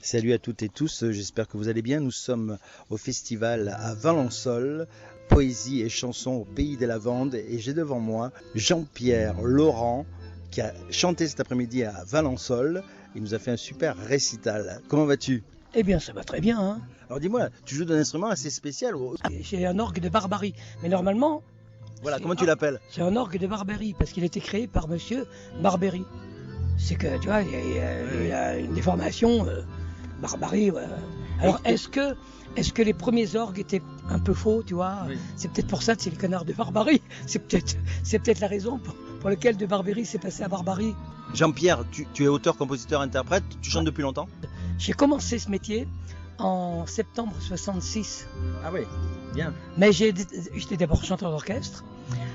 Salut à toutes et tous, j'espère que vous allez bien. Nous sommes au festival à Valençol, poésie et chansons au pays des lavandes. Et j'ai devant moi Jean-Pierre Laurent qui a chanté cet après-midi à Valençol. Il nous a fait un super récital. Comment vas-tu? Eh bien, ça va très bien. Hein. Alors dis-moi, tu joues d'un instrument assez spécial. J'ai un orgue de Barbarie. Mais normalement... Voilà, comment tu l'appelles? C'est un orgue de Barbarie, parce qu'il a été créé par monsieur Barbery. C'est que, tu vois, il a une déformation... Barbarie, ouais. Alors, est-ce que les premiers orgues étaient un peu faux, tu vois? Oui. C'est peut-être pour ça que c'est le canard de Barbarie. C'est peut-être la raison pour laquelle de Barbarie s'est passé à Barbarie. Jean-Pierre, tu es auteur, compositeur, interprète. Tu chantes depuis longtemps? J'ai commencé ce métier en septembre 66. Ah oui, bien. Mais j'étais d'abord chanteur d'orchestre.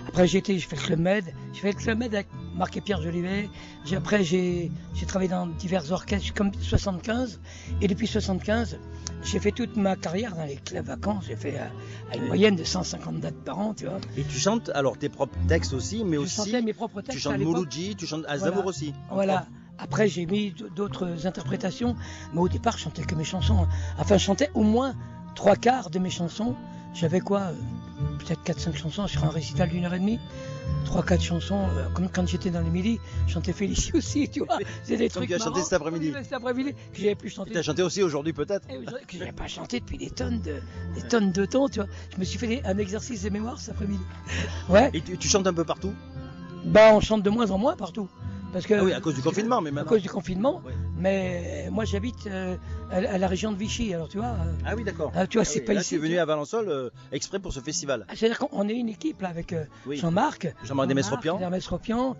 Après, j'ai fait le Club Med. J'ai fait le Club Med avec Marc et Pierre Jolivet. Après, j'ai travaillé dans divers orchestres comme 75. Et depuis 75, j'ai fait toute ma carrière dans les clubs vacances. J'ai fait à une moyenne de 150 dates par an, tu vois. Et tu chantes alors tes propres textes aussi, mais aussi... Je chantais mes propres textes. Tu chantes Mouloudji, tu chantes Aznavour aussi. Voilà. Après, j'ai mis d'autres interprétations. Mais au départ, je chantais que mes chansons. Enfin, je chantais au moins 3/4 de mes chansons. J'avais quoi peut-être 4-5 chansons sur un récital d'1h30. 3-4 chansons, comme quand j'étais dans les Midi, je chantais Félicie aussi, tu vois. C'est des trucs tu as chanté cet après-midi. Cet après-midi, que j'avais plus chanté. Tu as chanté aussi aujourd'hui peut-être. Que j'avais pas chanté depuis des tonnes de temps, tu vois. Je me suis fait un exercice de mémoire cet après-midi. Ouais. Et tu chantes un peu partout? Bah, on chante de moins en moins partout. Parce que, ah oui, à cause du confinement, mais maintenant. À cause du confinement, oui. Mais moi j'habite à la région de Vichy, alors tu vois. Ah oui, d'accord. Tu vois, c'est pas là, ici. Tu es venu à Valençol exprès pour ce festival. C'est-à-dire qu'on est une équipe là avec Jean-Marc, Desmesropian,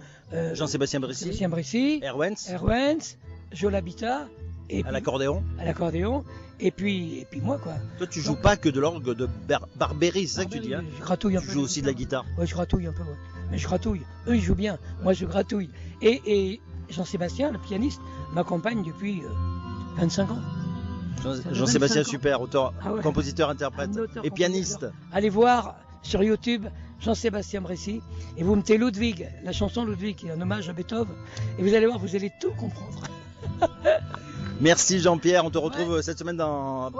Jean-Sébastien Brissy, Erwens, Joe Habitat, et à l'accordéon. Et puis moi quoi. Toi tu joues pas que de l'orgue de Barbery, c'est ça que tu dis hein? Je gratouille un peu. Tu joues aussi de la guitare. Ouais, je gratouille un peu, ouais. Mais je gratouille. Eux ils jouent bien, moi je gratouille. Et Jean-Sébastien, le pianiste, m'accompagne depuis 25 ans. Jean-Sébastien, super, auteur, compositeur, interprète et pianiste. Allez voir sur YouTube Jean-Sébastien Brissy et vous mettez Ludwig, la chanson Ludwig, qui est un hommage à Beethoven, et vous allez voir, vous allez tout comprendre. Merci Jean-Pierre, on te retrouve cette semaine dans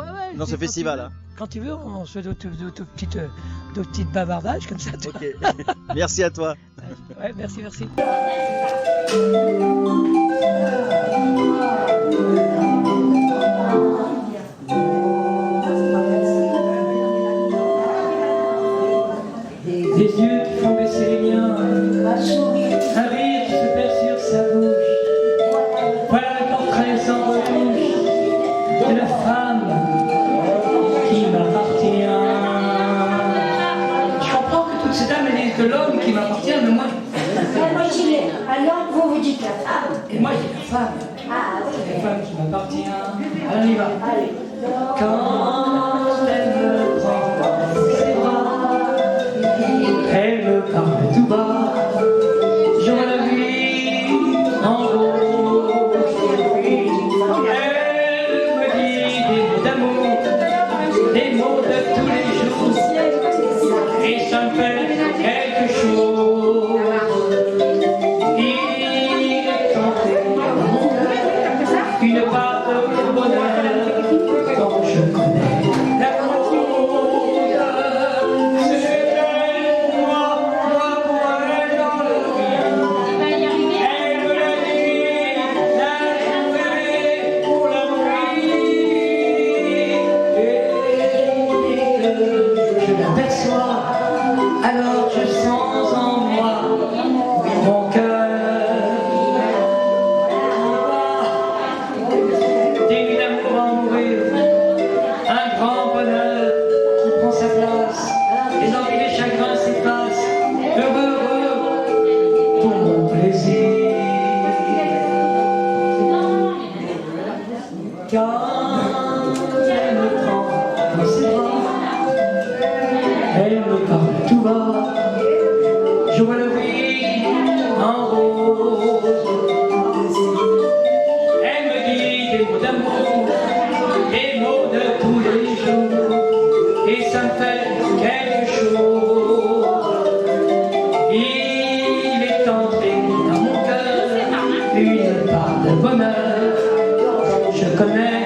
ce festival. Quand tu veux, on se fait d'autres petites bavardages comme ça. Okay. Merci à toi. Ouais, merci. Des yeux qui font baisser les miens, un rire qui se perd sur sa bouche. Voilà le portrait sans retouche de la femme qui m'appartient. Je comprends que toutes ces dames elles disent de l'homme qui m'appartient, mais moi je dis alors vous dites la femme. Et moi je dis la femme. La femme qui m'appartient. Alors on y va. Quand elle me prend dans ses bras, elle me parle tout bas. Je vois la vie en rose. Elle me dit des mots d'amour, des mots de tous les jours, et ça me fait quelque chose. Il est tenté une part de bonheur dont je connais la cause. C'est moi pour elle dans le vie. Elle me l'a dit, la journée pour la nuit. Et que je l'aperçois, alors je sens en moi mon cœur. Des d'amour va mourir, un grand bonheur qui prend sa place, les envies, les chagrins s'effacent, heureux pour mon plaisir. Quand elle me prend dans ses bras, elle me parle tout bas, je vois la vie en rose. Elle me dit des mots d'amour, des mots de tous les jours, et ça me fait quelque chose. Il est entré dans mon cœur une part de bonheur dont je connais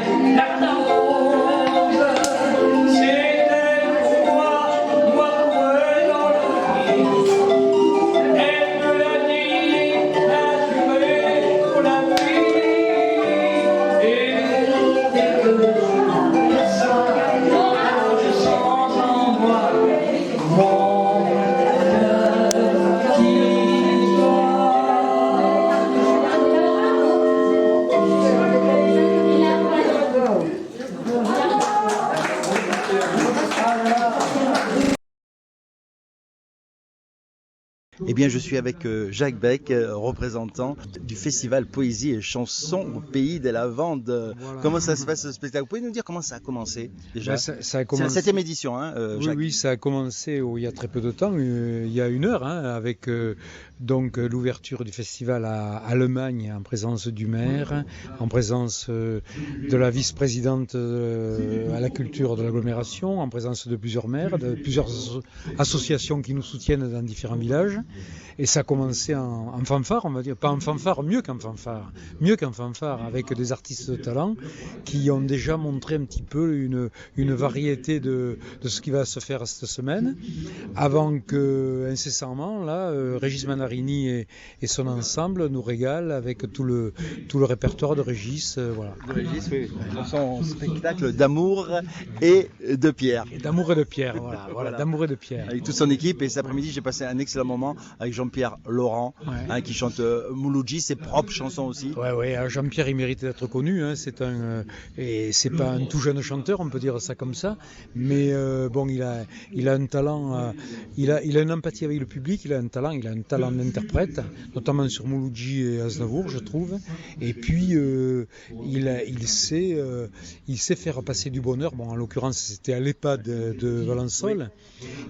Eh bien, je suis avec Jacques Beck, représentant du festival Poésie et Chansons au Pays des Lavandes. Voilà. Comment ça se passe ce spectacle? Vous pouvez nous dire comment ça a commencé déjà? Ça a C'est la commencé... 7e édition, hein, Jacques? Oui, ça a commencé il y a très peu de temps, il y a 1 heure, hein, avec donc l'ouverture du festival à Allemagne en présence du maire, en présence de la vice-présidente à la culture de l'agglomération, en présence de plusieurs maires, de plusieurs associations qui nous soutiennent dans différents villages. Et ça a commencé en fanfare, on va dire, pas en fanfare, mieux qu'en fanfare, avec des artistes de talent qui ont déjà montré un petit peu une variété de ce qui va se faire cette semaine, avant que, incessamment, là, Régis Manarini et son ensemble nous régalent avec tout le répertoire de Régis, voilà. De Régis, oui. Son spectacle d'amour et de pierre. Et d'amour et de pierre, voilà. D'amour et de pierre. Avec toute son équipe, et cet après-midi, j'ai passé un excellent moment avec Jean-Pierre Laurent, Ouais. qui chante Mouloudji, ses propres chansons aussi. Ouais, Jean-Pierre, il mérite d'être connu, hein. Et c'est pas un tout jeune chanteur, on peut dire ça comme ça, mais bon, il a un talent, il a une empathie avec le public, il a un talent d'interprète, notamment sur Mouloudji et Aznavour, je trouve. Et puis il sait faire passer du bonheur. Bon, en l'occurrence, c'était à l'EHPAD de Valençol,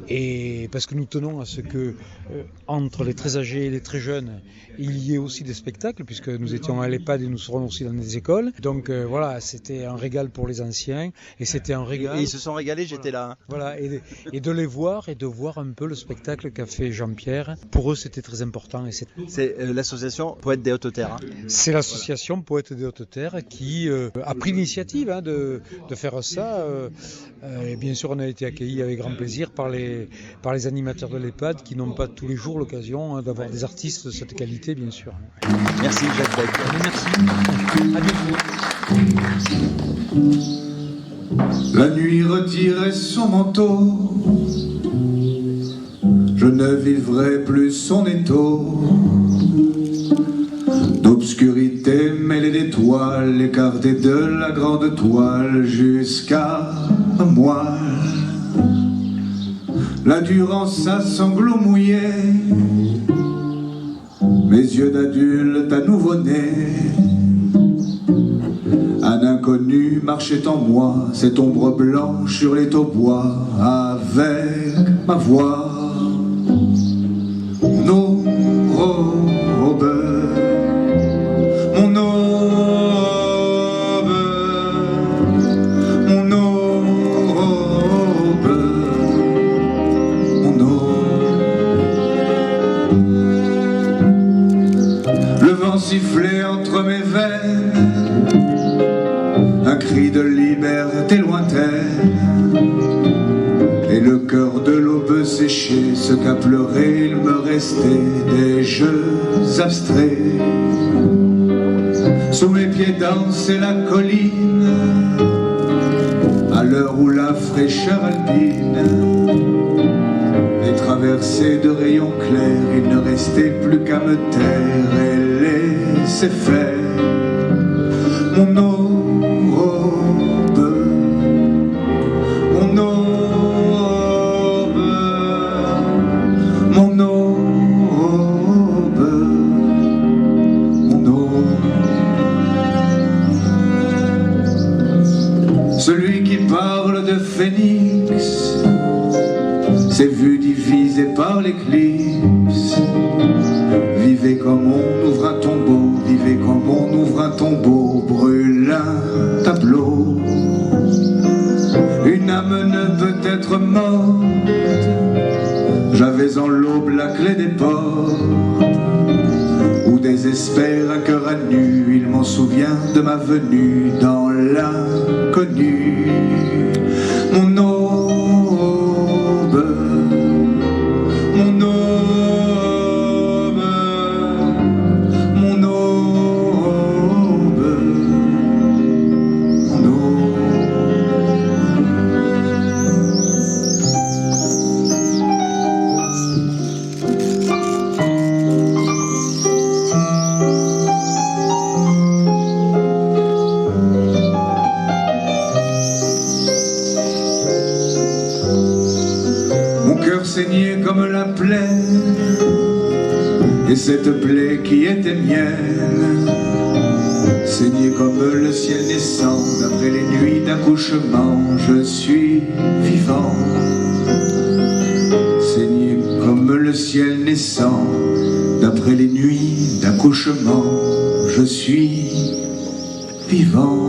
et parce que nous tenons à ce que entre les très âgés et les très jeunes, il y ait aussi des spectacles, puisque nous étions à l'EHPAD et nous serons aussi dans des écoles. Donc voilà, c'était un régal pour les anciens, et c'était un régal. Et ils se sont régalés, j'étais là. Voilà, et de les voir et de voir un peu le spectacle qu'a fait Jean-Pierre. Pour eux, c'était très important. C'est l'association Poètes des Hautes-Terres. C'est l'association Poètes des Hautes-Terres qui a pris l'initiative de faire ça. Et bien sûr, on a été accueillis avec grand plaisir par les animateurs de l'EHPAD qui n'ont pas tous les jours l'occasion d'avoir des artistes de cette qualité, bien sûr. Merci Jacques Beck. Merci. À bientôt. La nuit retirait son manteau, je ne vivrai plus son étau. D'obscurité mêlée d'étoiles, écartée de la grande toile jusqu'à moi. La Durance à sanglots mouillés, mes yeux d'adulte à nouveau-né. Un inconnu marchait en moi, cette ombre blanche sur les taubois, avec ma voix. Nos robes, mon aube, mon aube, mon aube. Le vent sifflait entre mes veines, un cri de liberté lointaine, et le cœur de l'aube séché, ce qu'a pleuré, il me restait des jeux abstraits. Sous mes pieds dansait la colline, à l'heure où la fraîcheur alpine est traversée de rayons clairs, il ne restait plus qu'à me taire et laisser faire. Mon aube, mon aube, mon aube, mon aube. Celui qui parle de phénix s'est vu divisé par l'éclipse. Vivez comme on ouvre un tombeau, vivez comme on ouvre un tombeau, brûle un tableau. Une âme ne peut être morte, j'avais en l'aube la clé des portes, où désespère un cœur à nu, il m'en souvient de ma venue dans l'inconnu. Mon aube, mon aube, mon aube, mon aube. Mon cœur saignait comme la plaie Et cette plaie qui était mienne saignait comme le ciel naissant. D'après les nuits d'accouchement, je suis vivant. Saignait comme le ciel naissant. D'après les nuits d'accouchement, je suis vivant.